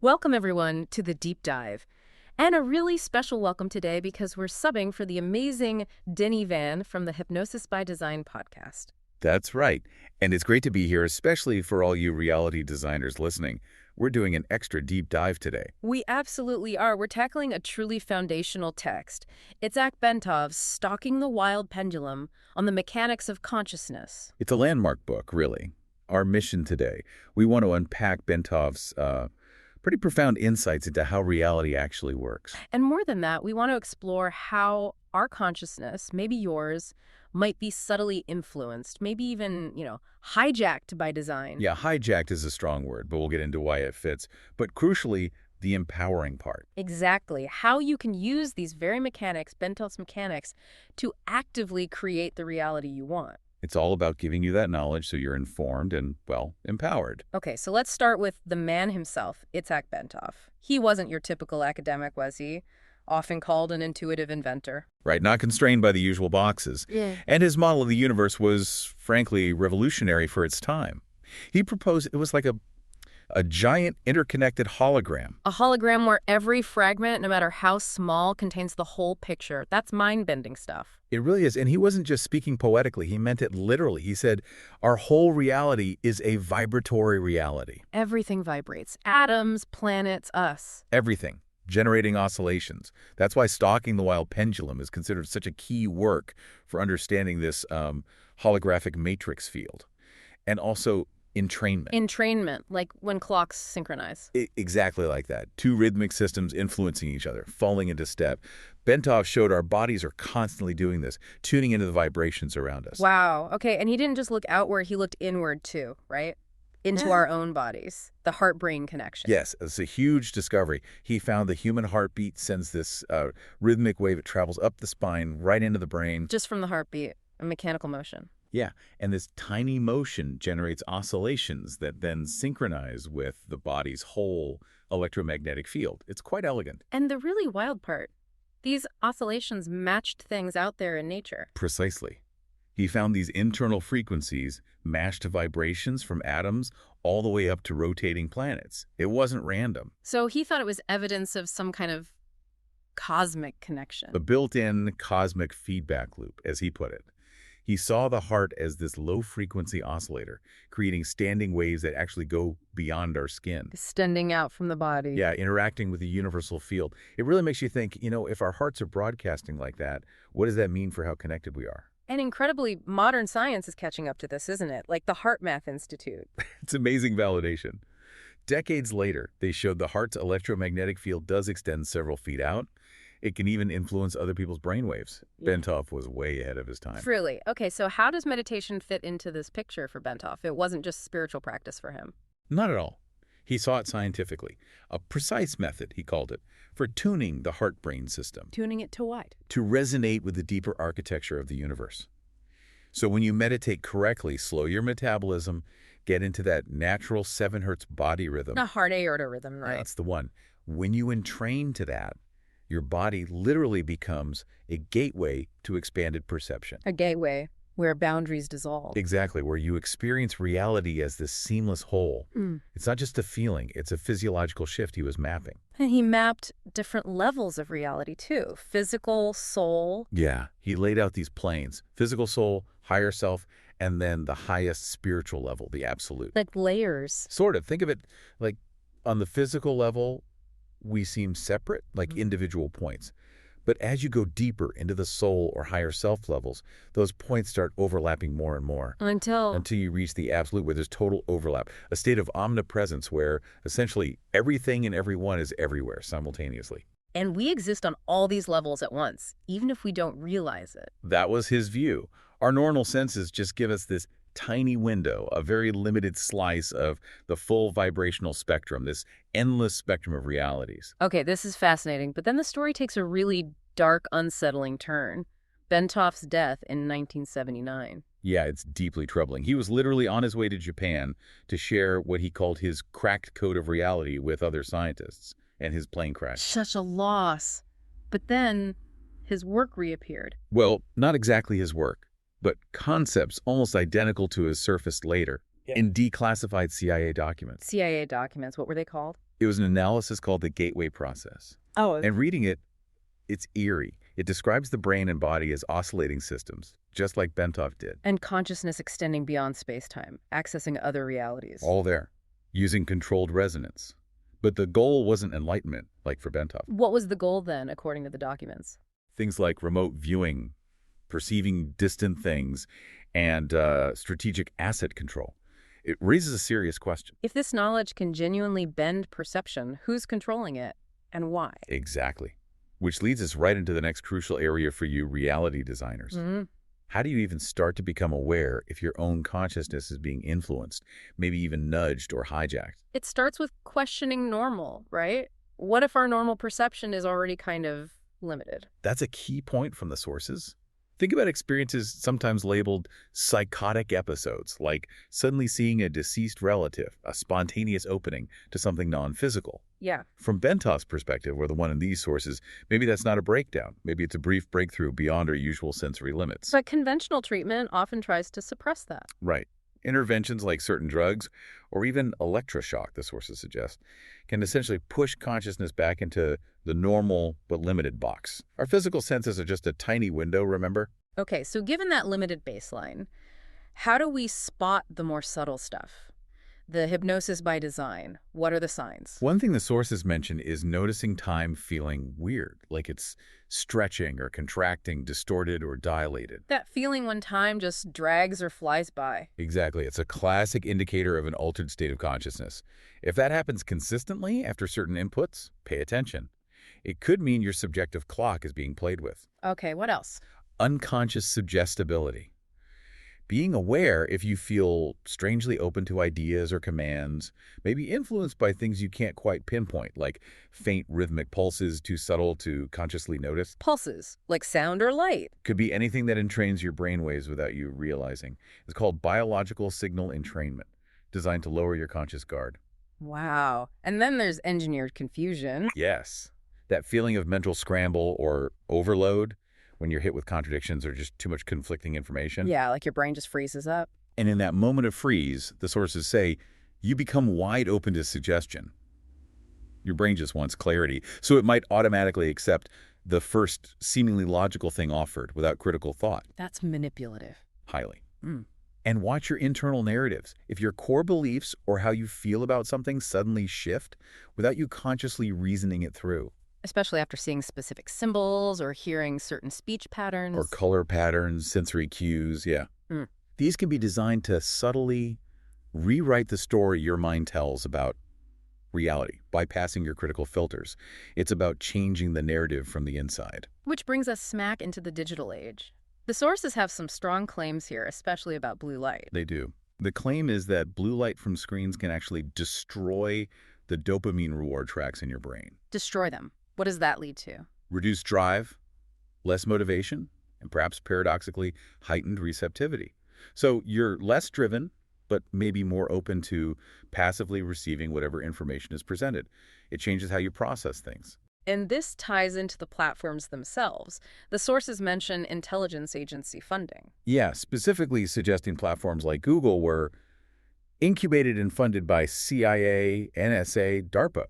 Welcome, everyone, to the Deep Dive. And a really special welcome today because we're subbing for the amazing Denny Van from the Hypnosis by Design podcast. That's right. And it's great to be here, especially for all you reality designers listening. We're doing an extra deep dive today. We absolutely are. We're tackling a truly foundational text. Itzhak Bentov's Stalking the Wild Pendulum on the Mechanics of Consciousness. It's a landmark book, really. Our mission today, we want to unpack Bentov's pretty profound insights into how reality actually works. And more than that, we want to explore how our consciousness, maybe yours, might be subtly influenced, maybe even, hijacked by design. Yeah, hijacked is a strong word, but we'll get into why it fits. But crucially, the empowering part. Exactly. How you can use these very mechanics, Bentov's mechanics, to actively create the reality you want. It's all about giving you that knowledge so you're informed and, well, empowered. Okay, so let's start with the man himself, Itzhak Bentov. He wasn't your typical academic, was he? Often called an intuitive inventor. Right, not constrained by the usual boxes. Yeah. And his model of the universe was, frankly, revolutionary for its time. He proposed it was like a giant interconnected hologram. A hologram where every fragment, no matter how small, contains the whole picture. That's mind-bending stuff. It really is. And he wasn't just speaking poetically. He meant it literally. He said, our whole reality is a vibratory reality. Everything vibrates. Atoms, planets, us. Everything. Generating oscillations. That's why Stalking the Wild Pendulum is considered such a key work for understanding this holographic matrix field. And also entrainment. Entrainment, like when clocks synchronize. Exactly like that. Two rhythmic systems influencing each other, falling into step. Bentov showed our bodies are constantly doing this, tuning into the vibrations around us. Wow. Okay, and he didn't just look outward, he looked inward too, right? Into our own bodies. The heart-brain connection. Yes, it's a huge discovery. He found the human heartbeat sends this rhythmic wave. It travels up the spine, right into the brain. Just from the heartbeat, a mechanical motion. Yeah, and this tiny motion generates oscillations that then synchronize with the body's whole electromagnetic field. It's quite elegant. And the really wild part, these oscillations matched things out there in nature. Precisely. He found these internal frequencies matched to vibrations from atoms all the way up to rotating planets. It wasn't random. So he thought it was evidence of some kind of cosmic connection. The built-in cosmic feedback loop, as he put it. He saw the heart as this low-frequency oscillator, creating standing waves that actually go beyond our skin. Extending out from the body. Yeah, interacting with the universal field. It really makes you think, if our hearts are broadcasting like that, what does that mean for how connected we are? And incredibly, modern science is catching up to this, isn't it? Like the Heart Math Institute. It's amazing validation. Decades later, they showed the heart's electromagnetic field does extend several feet out. It can even influence other people's brainwaves. Yeah. Bentov was way ahead of his time. Really? Okay, so how does meditation fit into this picture for Bentov? It wasn't just spiritual practice for him. Not at all. He saw it scientifically. A precise method, he called it, for tuning the heart-brain system. Tuning it to what? To resonate with the deeper architecture of the universe. So when you meditate correctly, slow your metabolism, get into that natural 7 hertz body rhythm. A heart aorta rhythm, right? That's the one. When you entrain to that, your body literally becomes a gateway to expanded perception. A gateway where boundaries dissolve. Exactly, where you experience reality as this seamless whole. It's not just a feeling, it's a physiological shift he was mapping. And he mapped different levels of reality too. Physical, soul. Yeah, he laid out these planes. Physical soul, higher self, and then the highest spiritual level, the absolute. Like layers. Sort of. Think of it like on the physical level, we seem separate, like individual points. But as you go deeper into the soul or higher self levels, those points start overlapping more and more. Until you reach the absolute where there's total overlap. A state of omnipresence where essentially everything and everyone is everywhere simultaneously. And we exist on all these levels at once, even if we don't realize it. That was his view. Our normal senses just give us this tiny window, a very limited slice of the full vibrational spectrum, this endless spectrum of realities. Okay, this is fascinating, but then the story takes a really dark, unsettling turn. Bentov's death in 1979. Yeah, it's deeply troubling. He was literally on his way to Japan to share what he called his cracked code of reality with other scientists, and his plane crashed. Such a loss. But then his work reappeared. Well, not exactly his work, but concepts almost identical to his surfaced later in declassified CIA documents. CIA documents, what were they called? It was an analysis called the gateway process. Oh, And reading it, it's eerie. It describes the brain and body as oscillating systems, just like Bentov did. and consciousness extending beyond space-time, accessing other realities. All there, using controlled resonance. But the goal wasn't enlightenment, like for Bentov. What was the goal then, according to the documents? Things like remote viewing, perceiving distant things, and strategic asset control. It raises a serious question. If this knowledge can genuinely bend perception, who's controlling it and why? Exactly. Which leads us right into the next crucial area for you reality designers. How do you even start to become aware if your own consciousness is being influenced, maybe even nudged or hijacked? It starts with questioning normal, right? What if our normal perception is already kind of limited? That's a key point from the sources. Think about experiences sometimes labeled psychotic episodes, like suddenly seeing a deceased relative, a spontaneous opening to something non-physical. Yeah. From Bentov's perspective, or the one in these sources, maybe that's not a breakdown. Maybe it's a brief breakthrough beyond our usual sensory limits. But conventional treatment often tries to suppress that. Right. Interventions like certain drugs, or even electroshock, the sources suggest, can essentially push consciousness back into the normal but limited box. Our physical senses are just a tiny window, remember? Okay, so given that limited baseline, how do we spot the more subtle stuff? The hypnosis by design, what are the signs? One thing the sources mention is noticing time feeling weird, like it's stretching or contracting, distorted or dilated. That feeling when time just drags or flies by. Exactly. It's a classic indicator of an altered state of consciousness. If that happens consistently after certain inputs, pay attention. It could mean your subjective clock is being played with. Okay, what else? Unconscious suggestibility. Being aware if you feel strangely open to ideas or commands, maybe influenced by things you can't quite pinpoint, like faint rhythmic pulses too subtle to consciously notice. Pulses, like sound or light. Could be anything that entrains your brainwaves without you realizing. It's called biological signal entrainment, designed to lower your conscious guard. Wow. And then there's engineered confusion. Yes, that feeling of mental scramble or overload when you're hit with contradictions or just too much conflicting information. Yeah, like your brain just freezes up. And in that moment of freeze, the sources say, you become wide open to suggestion. Your brain just wants clarity, so it might automatically accept the first seemingly logical thing offered without critical thought. That's manipulative. Highly. And watch your internal narratives. If your core beliefs or how you feel about something suddenly shift without you consciously reasoning it through. Especially after seeing specific symbols or hearing certain speech patterns. Or color patterns, sensory cues, yeah. These can be designed to subtly rewrite the story your mind tells about reality, bypassing your critical filters. It's about changing the narrative from the inside. Which brings us smack into the digital age. The sources have some strong claims here, especially about blue light. They do. The claim is that blue light from screens can actually destroy the dopamine reward tracks in your brain. Destroy them. What does that lead to? Reduced drive, less motivation, and perhaps paradoxically, heightened receptivity. So you're less driven, but maybe more open to passively receiving whatever information is presented. It changes how you process things. And this ties into the platforms themselves. The sources mention intelligence agency funding. Yeah, specifically suggesting platforms like Google were incubated and funded by CIA, NSA, DARPA.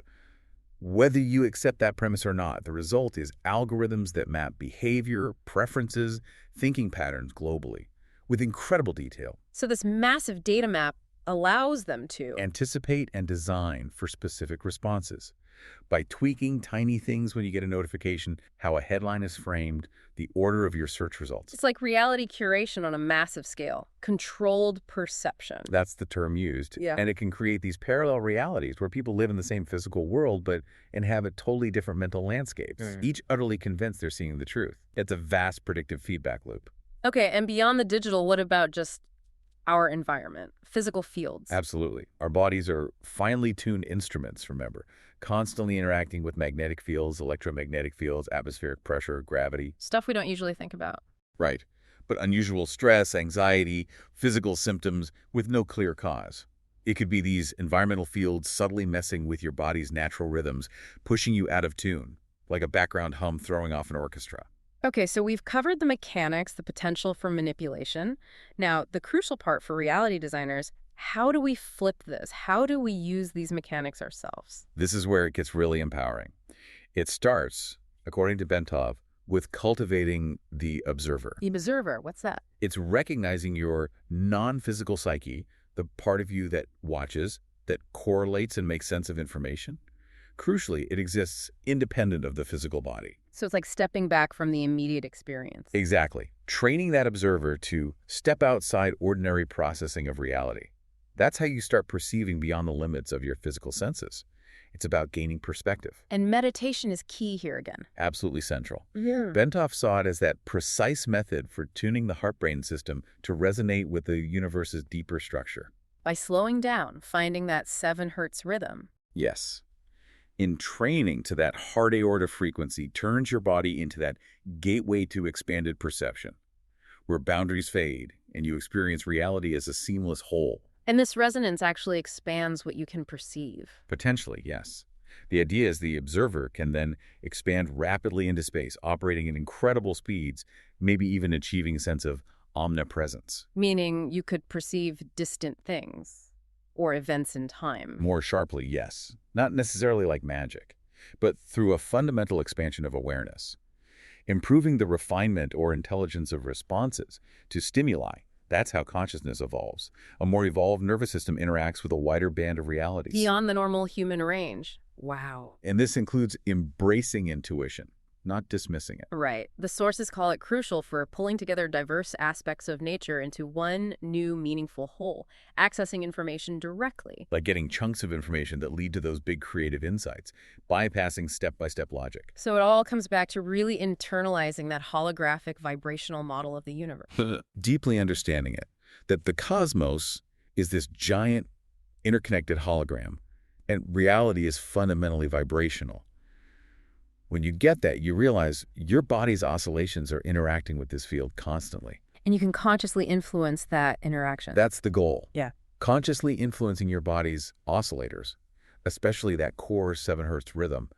Whether you accept that premise or not, the result is algorithms that map behavior, preferences, thinking patterns globally with incredible detail. So this massive data map allows them to Anticipate and design for specific responses. By tweaking tiny things when you get a notification, how a headline is framed, the order of your search results. It's like reality curation on a massive scale. Controlled perception. That's the term used. Yeah. And it can create these parallel realities where people live in the same physical world but inhabit totally different mental landscapes, each utterly convinced they're seeing the truth. It's a vast predictive feedback loop. Okay, and beyond the digital, what about just our environment, physical fields? Absolutely. Our bodies are finely tuned instruments, remember, constantly interacting with magnetic fields, electromagnetic fields, atmospheric pressure, gravity. Stuff we don't usually think about. Right. But unusual stress, anxiety, physical symptoms with no clear cause. It could be these environmental fields subtly messing with your body's natural rhythms, pushing you out of tune, like a background hum throwing off an orchestra. Okay, so we've covered the mechanics, the potential for manipulation. Now, the crucial part for reality designers, How do we flip this? How do we use these mechanics ourselves? This is where it gets really empowering. It starts, according to Bentov, with cultivating the observer. The observer, what's that? It's recognizing your non-physical psyche, the part of you that watches, that correlates and makes sense of information. Crucially, it exists independent of the physical body. So it's like stepping back from the immediate experience. Exactly. Training that observer to step outside ordinary processing of reality. That's how you start perceiving beyond the limits of your physical senses. It's about gaining perspective. And meditation is key here again. Absolutely central. Yeah. Bentov saw it as that precise method for tuning the heart-brain system to resonate with the universe's deeper structure. By slowing down, finding that 7 hertz rhythm. Yes. In training to that heart aorta frequency turns your body into that gateway to expanded perception, where boundaries fade and you experience reality as a seamless whole. And this resonance actually expands what you can perceive. Potentially, yes. The idea is the observer can then expand rapidly into space, operating at incredible speeds, maybe even achieving a sense of omnipresence. Meaning you could perceive distant things or events in time. More sharply, yes. Not necessarily like magic, but through a fundamental expansion of awareness. Improving the refinement or intelligence of responses to stimuli. That's how consciousness evolves. A more evolved nervous system interacts with a wider band of realities. Beyond the normal human range. Wow. And this includes embracing intuition, not dismissing it. Right. The sources call it crucial for pulling together diverse aspects of nature into one new meaningful whole, accessing information directly. Like getting chunks of information that lead to those big creative insights, bypassing step-by-step logic. So it all comes back to really internalizing that holographic vibrational model of the universe. Deeply understanding it, that the cosmos is this giant interconnected hologram, and reality is fundamentally vibrational. When you get that, you realize your body's oscillations are interacting with this field constantly. And you can consciously influence that interaction. That's the goal. Yeah. Consciously influencing your body's oscillators, especially that core 7 hertz rhythm,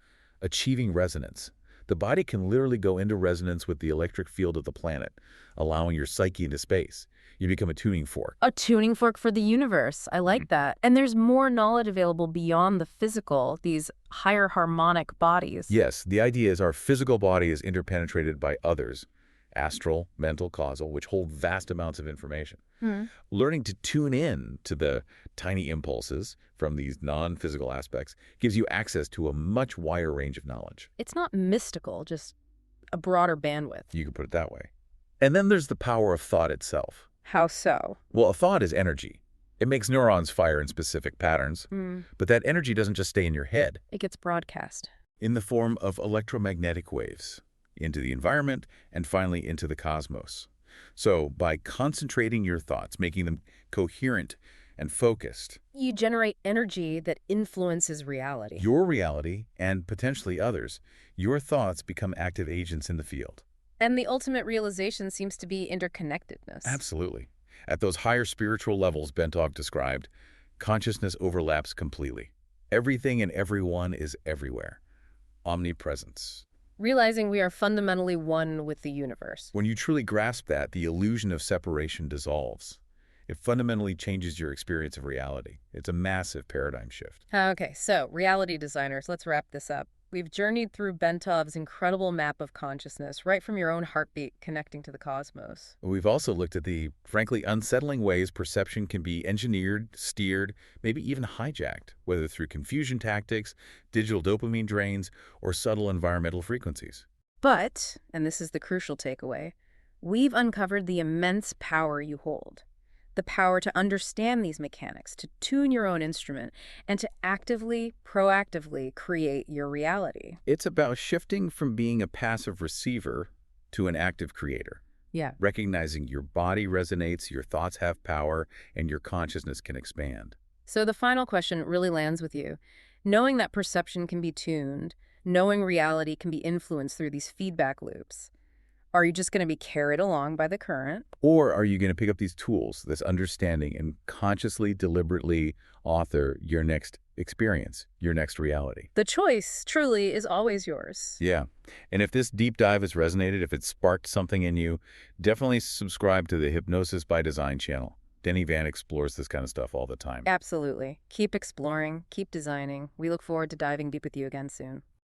achieving resonance. The body can literally go into resonance with the electric field of the planet, allowing your psyche into space. You become a tuning fork. A tuning fork for the universe. I like that. And there's more knowledge available beyond the physical, these higher harmonic bodies. Yes, the idea is our physical body is interpenetrated by others, astral, mental, causal, which hold vast amounts of information. Learning to tune in to the tiny impulses from these non-physical aspects gives you access to a much wider range of knowledge. It's not mystical, just a broader bandwidth. You could put it that way. And then there's the power of thought itself. How so? Well, a thought is energy. It makes neurons fire in specific patterns, but that energy doesn't just stay in your head. It gets broadcast. In the form of electromagnetic waves, into the environment, and finally into the cosmos. So by concentrating your thoughts, making them coherent and focused, You generate energy that influences reality. your reality and potentially others, your thoughts become active agents in the field. And the ultimate realization seems to be interconnectedness. Absolutely. At those higher spiritual levels Bentov described, consciousness overlaps completely. Everything and everyone is everywhere. Omnipresence. Realizing we are fundamentally one with the universe. When you truly grasp that, the illusion of separation dissolves. It fundamentally changes your experience of reality. It's a massive paradigm shift. Okay, so reality designers, let's wrap this up. We've journeyed through Bentov's incredible map of consciousness, right from your own heartbeat connecting to the cosmos. We've also looked at the, frankly, unsettling ways perception can be engineered, steered, maybe even hijacked, whether through confusion tactics, digital dopamine drains, or subtle environmental frequencies. But, and this is the crucial takeaway, we've uncovered the immense power you hold. The power to understand these mechanics, to tune your own instrument, and to actively, proactively create your reality. It's about shifting from being a passive receiver to an active creator. Yeah. Recognizing your body resonates, your thoughts have power, and your consciousness can expand. So the final question really lands with you. Knowing that perception can be tuned, knowing reality can be influenced through these feedback loops, are you just going to be carried along by the current? Or are you going to pick up these tools, this understanding, and consciously, deliberately author your next experience, your next reality? The choice, truly, is always yours. Yeah. And if this deep dive has resonated, if it sparked something in you, definitely subscribe to the Hypnosis by Design channel. Denny Van explores this kind of stuff all the time. Absolutely. Keep exploring, keep designing. We look forward to diving deep with you again soon.